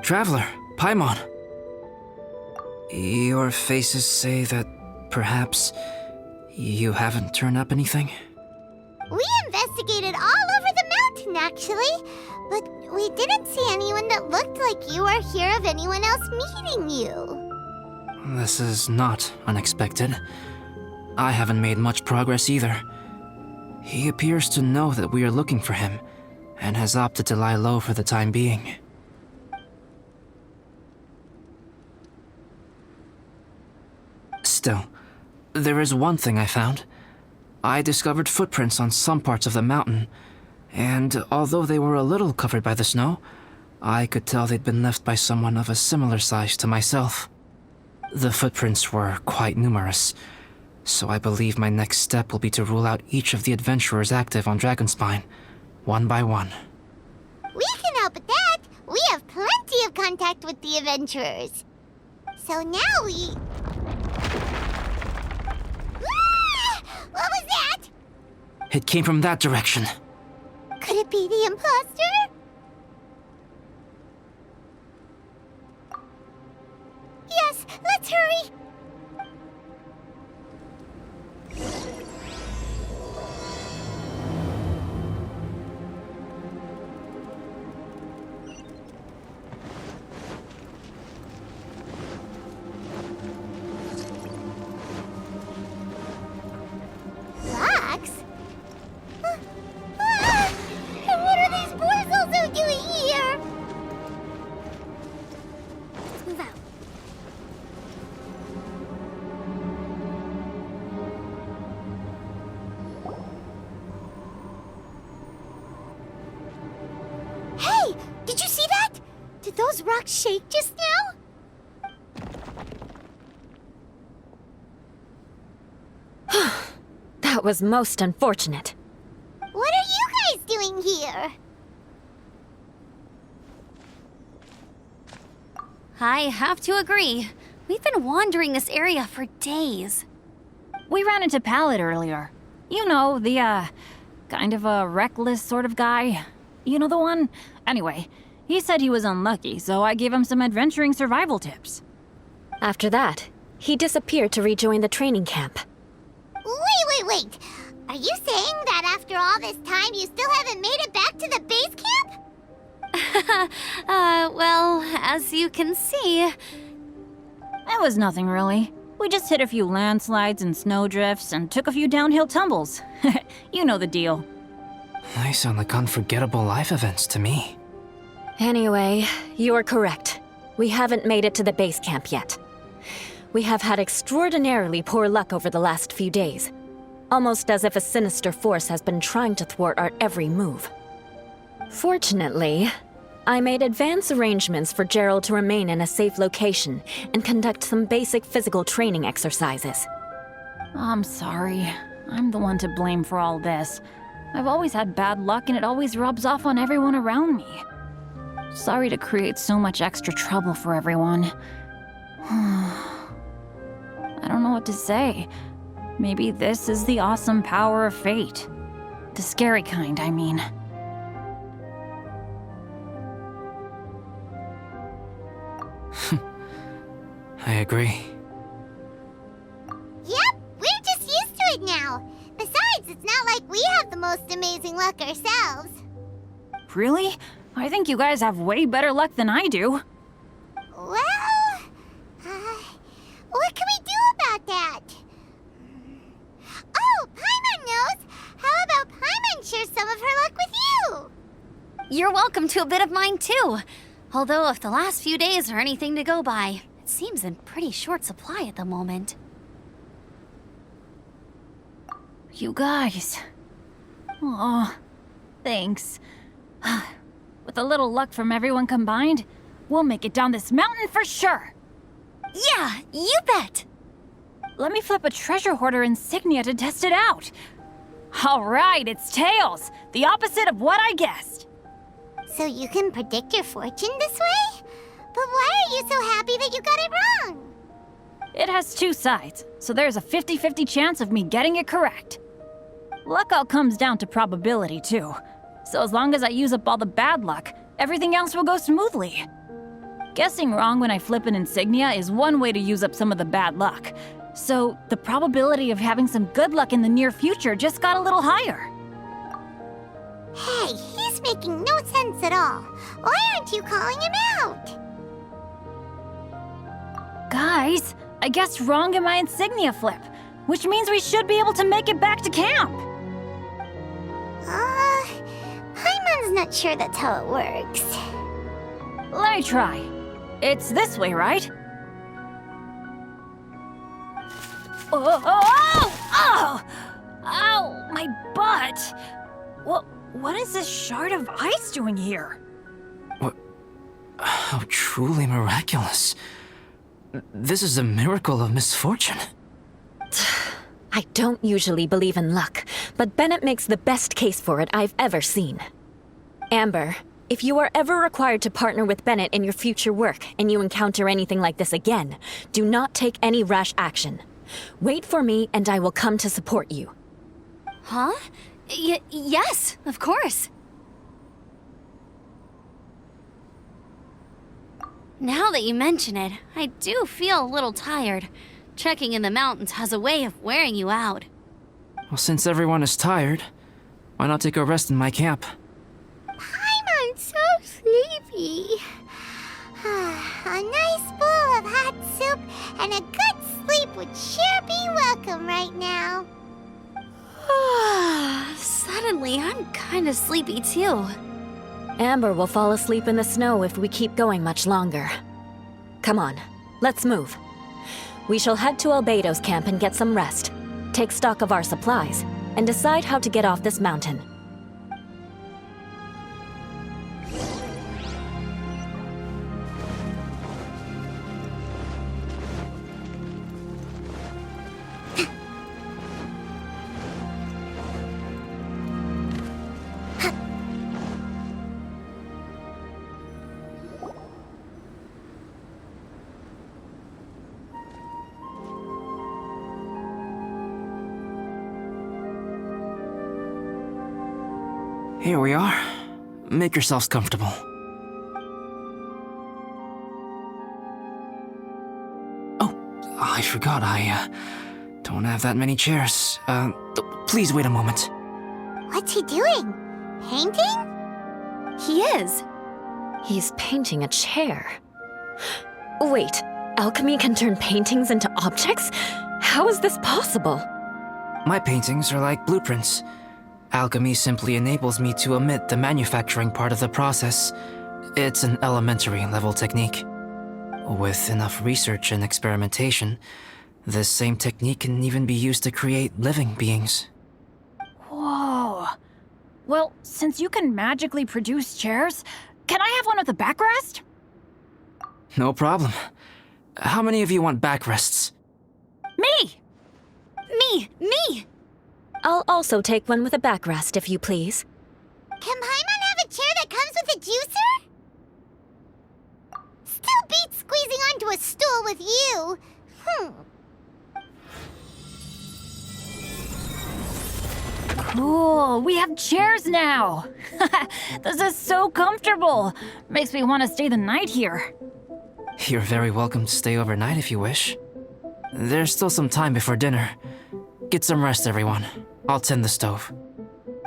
Traveler, Paimon. Your faces say that perhaps you haven't turned up anything? We investigated all over the mountain, actually, but we didn't see anyone that looked like you or hear of anyone else meeting you. This is not unexpected. I haven't made much progress either. He appears to know that we are looking for him, and has opted to lie low for the time being. Still, there is one thing I found. I discovered footprints on some parts of the mountain, and although they were a little covered by the snow, I could tell they'd been left by someone of a similar size to myself. The footprints were quite numerous, so I believe my next step will be to rule out each of the adventurers active on Dragonspine, one by one. We can help with that. We have plenty of contact with the adventurers. So now we... Ah! What was that? It came from that direction. Could it be the imposter? Yes, let's hurry. Fox? And what are these boys also doing here? Let's move out. Hey! Did you see that? Did those rocks shake just now? That was most unfortunate. What are you guys doing here? I have to agree. We've been wandering this area for days. We ran into Pallet earlier. You know, the, kind of a reckless sort of guy. You know the one? Anyway, he said he was unlucky, so I gave him some adventuring survival tips. After that, he disappeared to rejoin the training camp. Wait. Are you saying that after all this time you still haven't made it back to the base camp? Well, as you can see... It was nothing really. We just hit a few landslides and snowdrifts and took a few downhill tumbles. You know the deal. They sound like unforgettable life events to me. Anyway, you're correct. We haven't made it to the base camp yet. We have had extraordinarily poor luck over the last few days. Almost as if a sinister force has been trying to thwart our every move. Fortunately, I made advance arrangements for Gerald to remain in a safe location and conduct some basic physical training exercises. I'm sorry. I'm the one to blame for all this. I've always had bad luck and it always rubs off on everyone around me. Sorry to create so much extra trouble for everyone. I don't know what to say. Maybe this is the awesome power of fate. The scary kind, I mean. I agree. Yep, we're just used to it now. Besides, it's not like we have the most amazing luck ourselves. Really? I think you guys have way better luck than I do. Well, what can we do about that? Oh, Paimon knows! How about Paimon share some of her luck with you? You're welcome to a bit of mine too. Although if the last few days are anything to go by, it seems in pretty short supply at the moment. You guys. Aw, thanks. With a little luck from everyone combined, we'll make it down this mountain for sure. Yeah, you bet! Let me flip a treasure hoarder insignia to test it out. All right, it's tails. The opposite of what I guessed. So you can predict your fortune this way? But why are you so happy that you got it wrong? It has two sides, so there's a 50-50 chance of me getting it correct. Luck all comes down to probability, too. So as long as I use up all the bad luck, everything else will go smoothly. Guessing wrong when I flip an insignia is one way to use up some of the bad luck. So, the probability of having some good luck in the near future just got a little higher. Hey, he's making no sense at all. Why aren't you calling him out? Guys, I guessed wrong in my insignia flip, which means we should be able to make it back to camp. Paimon's not sure that's how it works. Let me try. It's this way, right? Oh! Ow, my butt! What is this shard of ice doing here? What? How truly miraculous. This is a miracle of misfortune. I don't usually believe in luck, but Bennett makes the best case for it I've ever seen. Amber, if you are ever required to partner with Bennett in your future work and you encounter anything like this again, do not take any rash action. Wait for me and I will come to support you. Huh? Yes, of course. Now that you mention it, I do feel a little tired. Trekking in the mountains has a way of wearing you out. Well, since everyone is tired, why not take a rest in my camp? Paimon's so sleepy. A nice bowl of hot soup and a good sleep would sure be welcome right now. Suddenly, I'm kind of sleepy too. Amber will fall asleep in the snow if we keep going much longer. Come on, let's move. We shall head to Albedo's camp and get some rest, take stock of our supplies, and decide how to get off this mountain. Here we are. Make yourselves comfortable. Oh, I forgot I don't have that many chairs. Please wait a moment. What's he doing? Painting? He is. He's painting a chair. Wait, alchemy can turn paintings into objects? How is this possible? My paintings are like blueprints. Alchemy simply enables me to omit the manufacturing part of the process. It's an elementary level technique. With enough research and experimentation, this same technique can even be used to create living beings. Whoa. Well, since you can magically produce chairs, can I have one with a backrest? No problem. How many of you want backrests? Me! Me! I'll also take one with a backrest, if you please. Can Paimon have a chair that comes with a juicer? Still beats squeezing onto a stool with you. Cool, we have chairs now! This is so comfortable! Makes me want to stay the night here. You're very welcome to stay overnight if you wish. There's still some time before dinner. Get some rest, everyone. I'll tend the stove.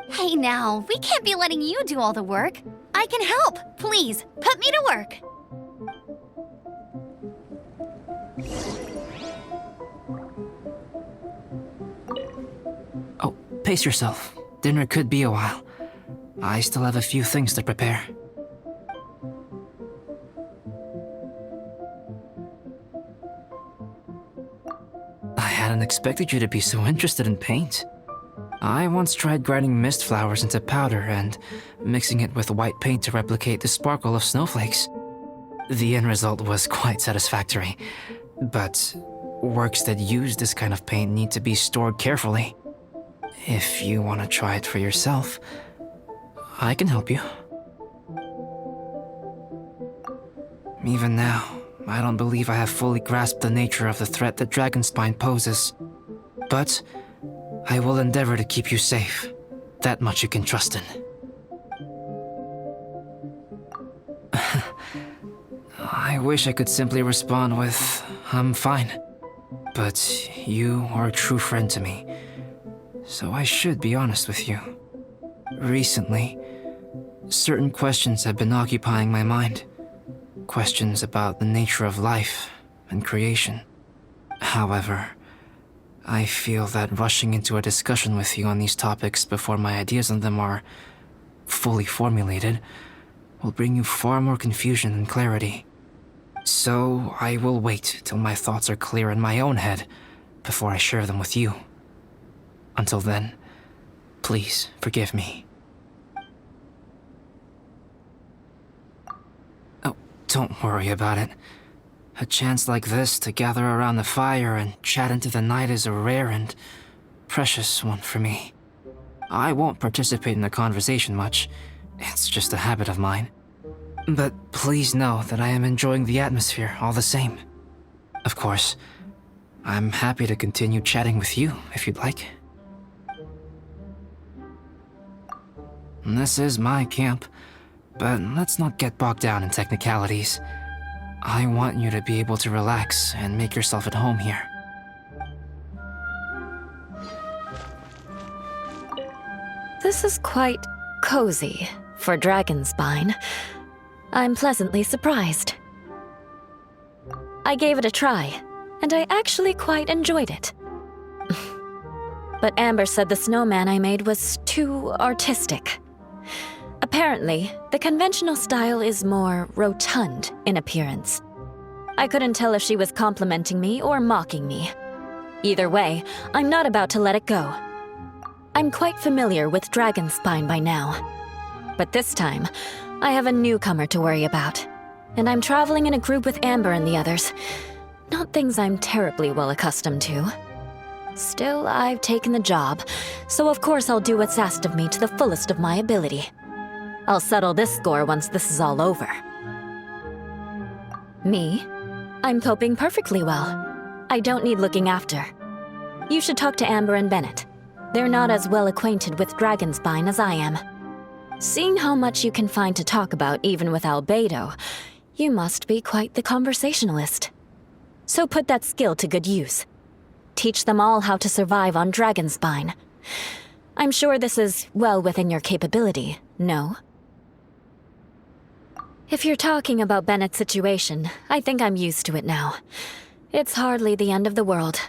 Hey now, we can't be letting you do all the work. I can help. Please, put me to work. Oh, pace yourself. Dinner could be a while. I still have a few things to prepare. I hadn't expected you to be so interested in paint. I once tried grinding mist flowers into powder and mixing it with white paint to replicate the sparkle of snowflakes. The end result was quite satisfactory, but works that use this kind of paint need to be stored carefully. If you want to try it for yourself, I can help you. Even now, I don't believe I have fully grasped the nature of the threat that Dragonspine poses. But I will endeavor to keep you safe. That much you can trust in. I wish I could simply respond with, I'm fine. But you are a true friend to me, so I should be honest with you. Recently, certain questions have been occupying my mind. Questions about the nature of life and creation. However, I feel that rushing into a discussion with you on these topics before my ideas on them are fully formulated will bring you far more confusion than clarity. So I will wait till my thoughts are clear in my own head before I share them with you. Until then, please forgive me. Oh, don't worry about it. A chance like this to gather around the fire and chat into the night is a rare and precious one for me. I won't participate in the conversation much. It's just a habit of mine. But please know that I am enjoying the atmosphere all the same. Of course, I'm happy to continue chatting with you if you'd like. This is my camp, but let's not get bogged down in technicalities. I want you to be able to relax and make yourself at home here. This is quite cozy for Dragonspine. I'm pleasantly surprised. I gave it a try, and I actually quite enjoyed it. But Amber said the snowman I made was too artistic. Apparently, the conventional style is more rotund in appearance. I couldn't tell if she was complimenting me or mocking me. Either way, I'm not about to let it go. I'm quite familiar with Dragonspine by now. But this time, I have a newcomer to worry about. And I'm traveling in a group with Amber and the others. Not things I'm terribly well accustomed to. Still, I've taken the job, so of course I'll do what's asked of me to the fullest of my ability. I'll settle this score once this is all over. Me? I'm coping perfectly well. I don't need looking after. You should talk to Amber and Bennett. They're not as well acquainted with Dragonspine as I am. Seeing how much you can find to talk about even with Albedo, you must be quite the conversationalist. So put that skill to good use. Teach them all how to survive on Dragonspine. I'm sure this is well within your capability, no? If you're talking about Bennett's situation, I think I'm used to it now. It's hardly the end of the world.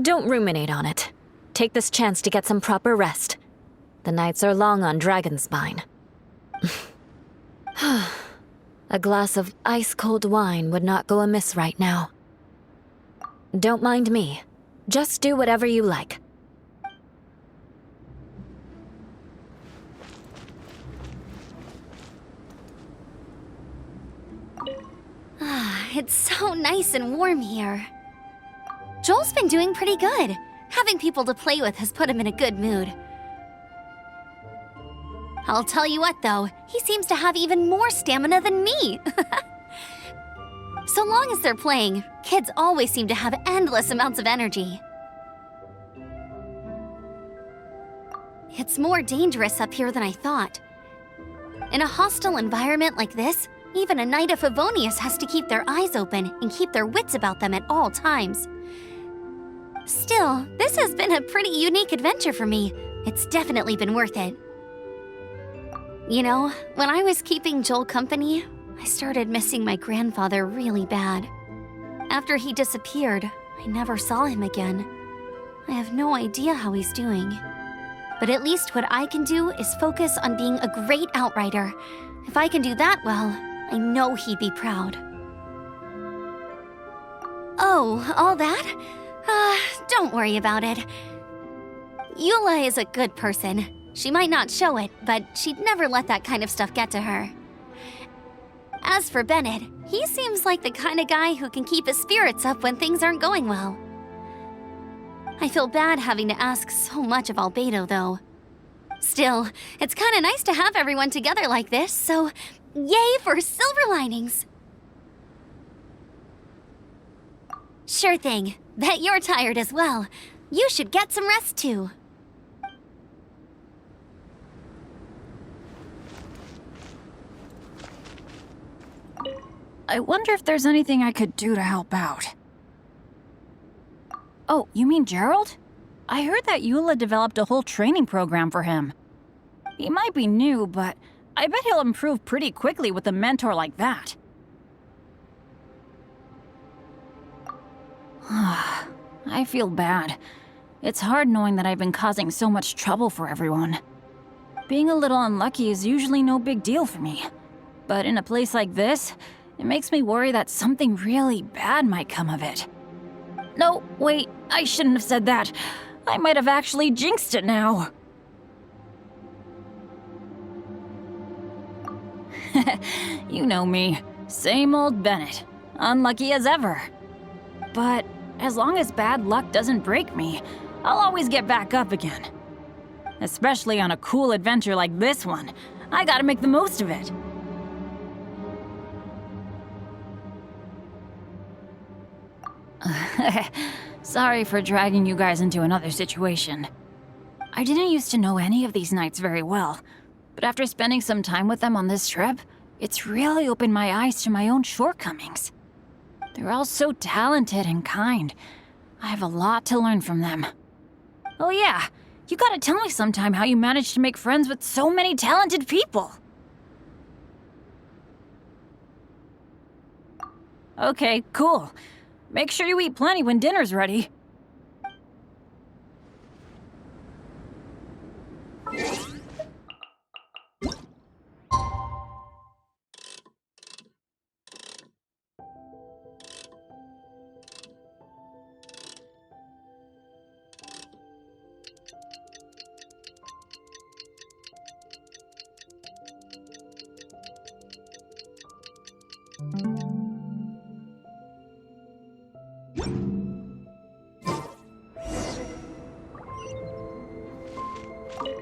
Don't ruminate on it. Take this chance to get some proper rest. The nights are long on Dragonspine. A glass of ice-cold wine would not go amiss right now. Don't mind me. Just do whatever you like. It's so nice and warm here. Joel's been doing pretty good. Having people to play with has put him in a good mood. I'll tell you what, though, he seems to have even more stamina than me. So long as they're playing, kids always seem to have endless amounts of energy. It's more dangerous up here than I thought. In a hostile environment like this, even a Knight of Favonius has to keep their eyes open and keep their wits about them at all times. Still, this has been a pretty unique adventure for me. It's definitely been worth it. You know, when I was keeping Joel company, I started missing my grandfather really bad. After he disappeared, I never saw him again. I have no idea how he's doing. But at least what I can do is focus on being a great outrider. If I can do that well, I know he'd be proud. Oh, all that? Don't worry about it. Eula is a good person. She might not show it, but she'd never let that kind of stuff get to her. As for Bennett, he seems like the kind of guy who can keep his spirits up when things aren't going well. I feel bad having to ask so much of Albedo, though. Still, it's kind of nice to have everyone together like this, so yay for silver linings! Sure thing. Bet you're tired as well. You should get some rest, too. I wonder if there's anything I could do to help out. Oh, you mean Gerald? I heard that Eula developed a whole training program for him. He might be new, but I bet he'll improve pretty quickly with a mentor like that. I feel bad. It's hard knowing that I've been causing so much trouble for everyone. Being a little unlucky is usually no big deal for me. But in a place like this, it makes me worry that something really bad might come of it. No, wait, I shouldn't have said that. I might have actually jinxed it now. You know me. Same old Bennett. Unlucky as ever. But as long as bad luck doesn't break me, I'll always get back up again. Especially on a cool adventure like this one. I gotta make the most of it. Sorry for dragging you guys into another situation. I didn't used to know any of these knights very well, but after spending some time with them on this trip, it's really opened my eyes to my own shortcomings. They're all so talented and kind. I have a lot to learn from them. Oh yeah, you gotta tell me sometime how you managed to make friends with so many talented people. Okay, cool. Make sure you eat plenty when dinner's ready.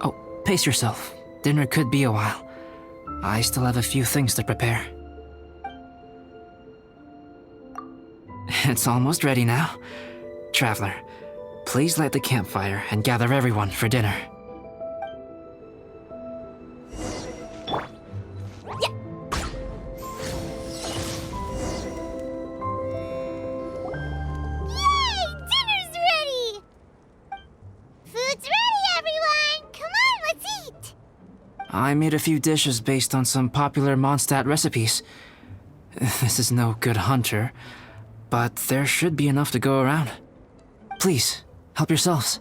Oh, pace yourself. Dinner could be a while. I still have a few things to prepare. It's almost ready now. Traveler, please light the campfire and gather everyone for dinner. I made a few dishes based on some popular Mondstadt recipes. This is no good hunter, but there should be enough to go around. Please, help yourselves.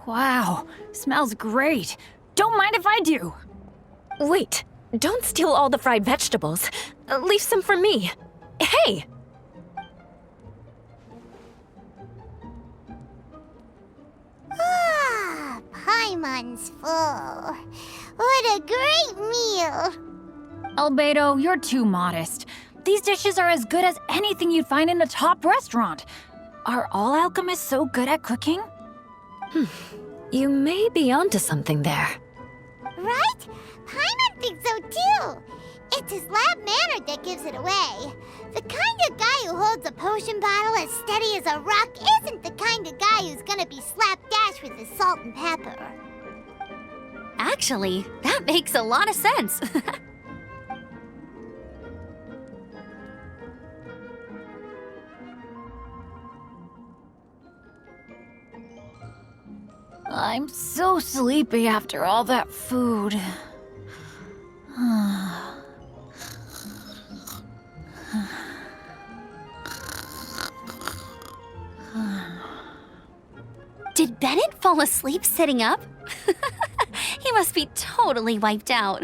Wow, smells great. Don't mind if I do. Wait, don't steal all the fried vegetables. Leave some for me. Hey! Ah, Paimon's full. What a great meal! Albedo, you're too modest. These dishes are as good as anything you'd find in a top restaurant. Are all alchemists so good at cooking? You may be onto something there. Right? Paimon thinks so too. It's his lab manner that gives it away. The kind of guy who holds a potion bottle as steady as a rock isn't the kind of guy who's gonna be slapdash with his salt and pepper. Actually, that makes a lot of sense. I'm so sleepy after all that food. Did Bennett fall asleep sitting up? He must be totally wiped out.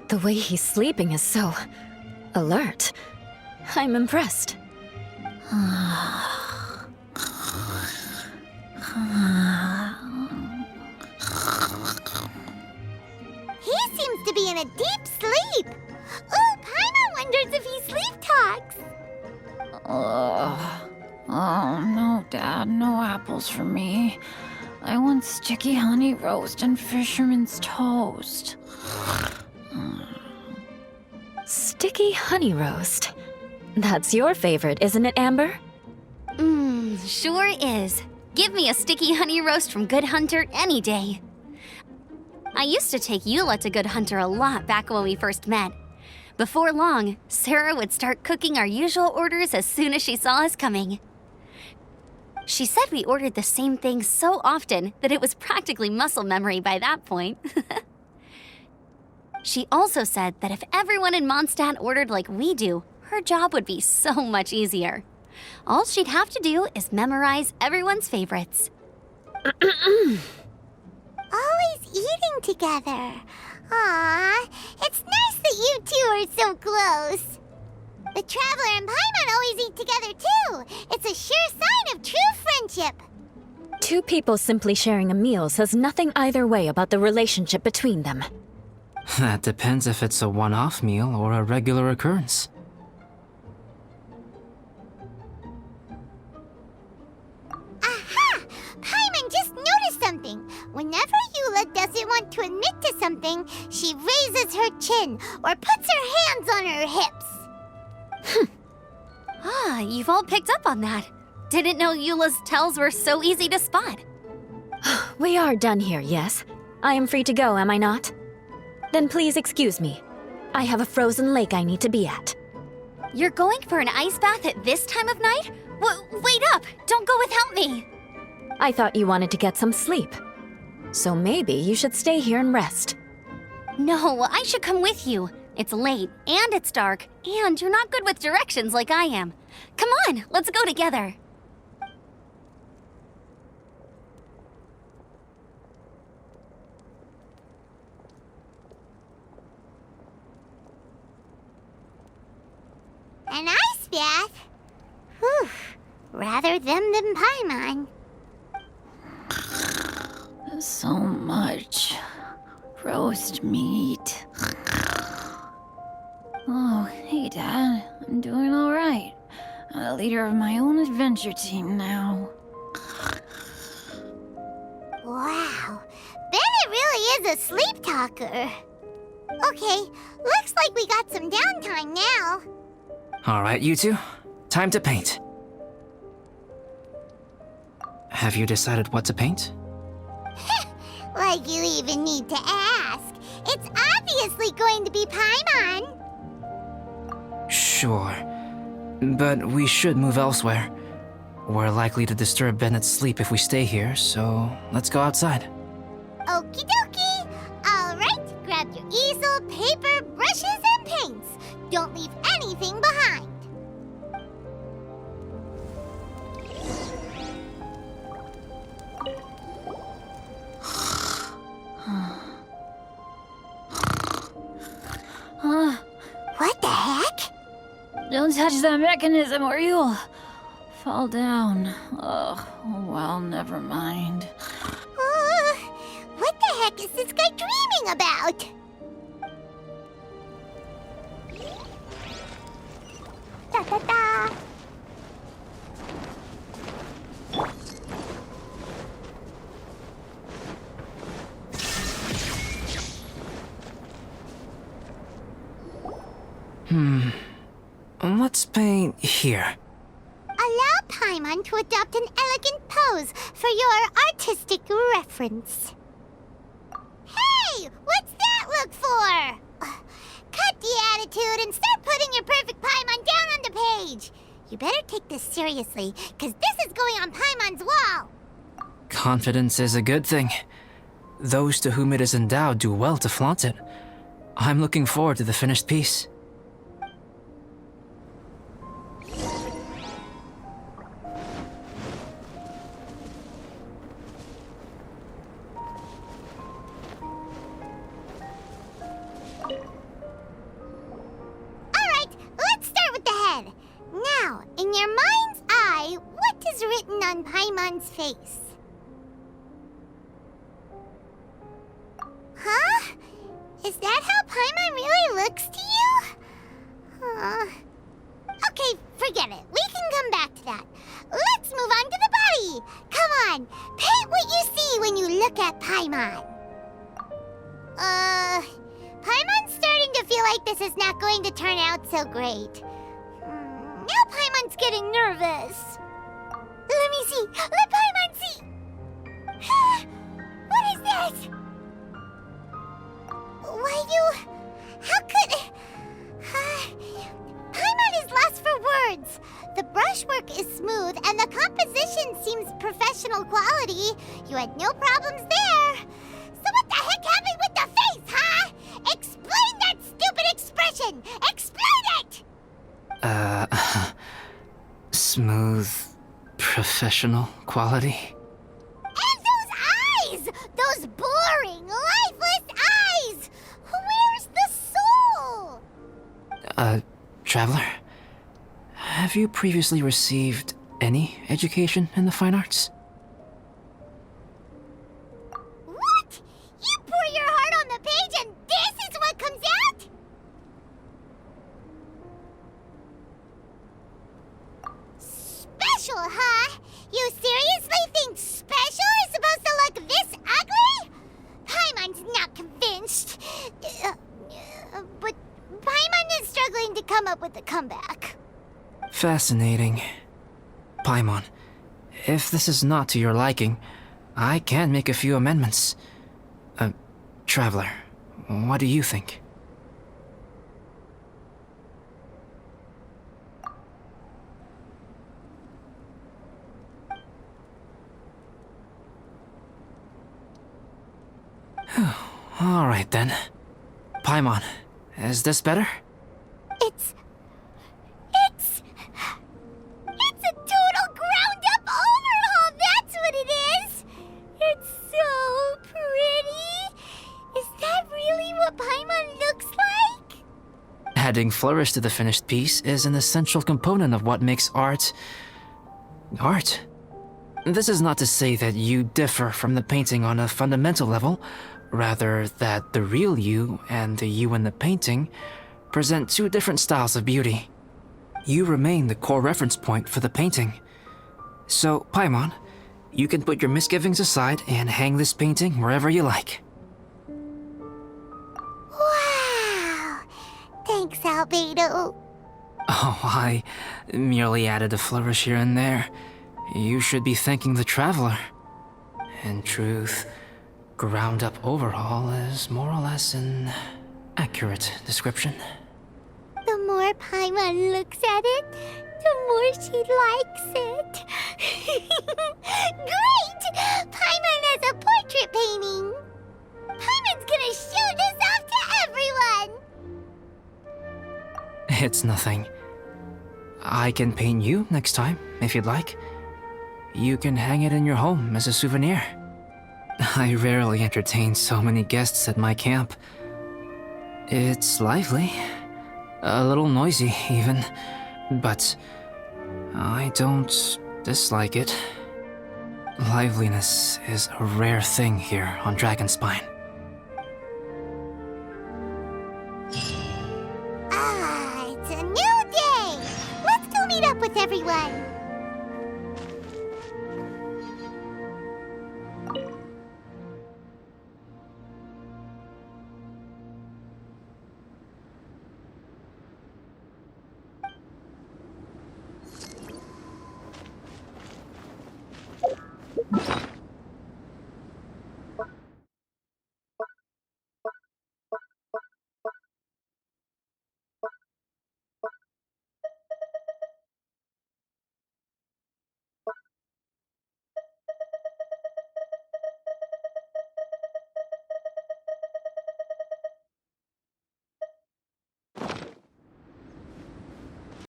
The way he's sleeping is so alert. I'm impressed. He seems to be in a deep sleep. Ooh, Paimon wonders if he sleep talks. Oh, no, Dad, no apples for me. I want sticky honey roast and fisherman's toast. Sticky honey roast. That's your favorite, isn't it, Amber? Sure is. Give me a sticky honey roast from Good Hunter any day. I used to take Eula to Good Hunter a lot back when we first met. Before long, Sarah would start cooking our usual orders as soon as she saw us coming. She said we ordered the same thing so often that it was practically muscle memory by that point. She also said that if everyone in Mondstadt ordered like we do, her job would be so much easier. All she'd have to do is memorize everyone's favorites. Always eating together. Aww, it's nice that you two are so close. The Traveler and Paimon always eat together too. It's a sure sign of true friendship. Two people simply sharing a meal says nothing either way about the relationship between them. That depends if it's a one-off meal or a regular occurrence. Aha! Paimon just noticed something. Whenever Eula doesn't want to admit to something, she raises her chin or puts her hands on her hips. Ah, you've all picked up on that. Didn't know Eula's tells were so easy to spot. We are done here, yes? I am free to go, am I not? Then please excuse me. I have a frozen lake I need to be at. You're going for an ice bath at this time of night? Wait up! Don't go without me! I thought you wanted to get some sleep. So maybe you should stay here and rest. No, I should come with you. It's late, and it's dark, and you're not good with directions like I am. Come on, let's go together. An ice bath? Whew. Rather them than Paimon. So much roast meat. Oh, hey, Dad. I'm doing all right. I'm the leader of my own adventure team now. Wow. Bennett really is a sleep talker. Okay, looks like we got some downtime now. All right, you two. Time to paint. Have you decided what to paint? Like you even need to ask. It's obviously going to be Paimon. Sure. But we should move elsewhere. We're likely to disturb Bennett's sleep if we stay here, so let's go outside. Okie dokie. All right, grab your easel, paper, brushes, and paints. Don't leave anything behind. What the heck? Don't touch that mechanism or you'll fall down. Oh, well, never mind. What the heck is this guy dreaming about? Da da da. Let's paint here. Allow Paimon to adopt an elegant pose for your artistic reference. Hey! What's that look for? Cut the attitude and start putting your perfect Paimon down on the page. You better take this seriously, because this is going on Paimon's wall. Confidence is a good thing. Those to whom it is endowed do well to flaunt it. I'm looking forward to the finished piece. On Paimon's face. Huh? Is that how Paimon really looks to you? Okay, forget it. We can come back to that. Let's move on to the body. Come on, paint what you see when you look at Paimon. Paimon's starting to feel like this is not going to turn out so great. Now Paimon's getting nervous. Let me see. Let Paimon see. What? Why you... How could... Paimon is lost for words. The brushwork is smooth and the composition seems professional quality. You had no problems there. So what the heck happened with the face, huh? Explain that stupid expression! Explain it! Smooth, professional quality? And those eyes! Those boring, lifeless eyes! Where's the soul? Traveler? Have you previously received any education in the fine arts? What? You pour your heart on the page and this is what comes out? Special, huh? You seriously think special is supposed to look this ugly? Paimon's not convinced. But Paimon is struggling to come up with a comeback. Fascinating. Paimon, if this is not to your liking, I can make a few amendments. Traveler, what do you think? All right then. Paimon, is this better? It's a total ground-up overhaul, that's what it is! It's so pretty! Is that really what Paimon looks like? Adding flourish to the finished piece is an essential component of what makes art... art. This is not to say that you differ from the painting on a fundamental level, rather that the real you and the you in the painting present two different styles of beauty. You remain the core reference point for the painting. So, Paimon, you can put your misgivings aside and hang this painting wherever you like. Wow! Thanks, Albedo. Oh, I merely added a flourish here and there. You should be thanking the traveler. In truth, ground-up overhaul is more or less an accurate description. The more Paimon looks at it, the more she likes it. Great! Paimon has a portrait painting. Paimon's gonna show this off to everyone. It's nothing. I can paint you next time, if you'd like. You can hang it in your home as a souvenir. I rarely entertain so many guests at my camp. It's lively. A little noisy, even. But I don't dislike it. Liveliness is a rare thing here on Dragonspine. Ah, it's a new day. Let's go meet up with everyone.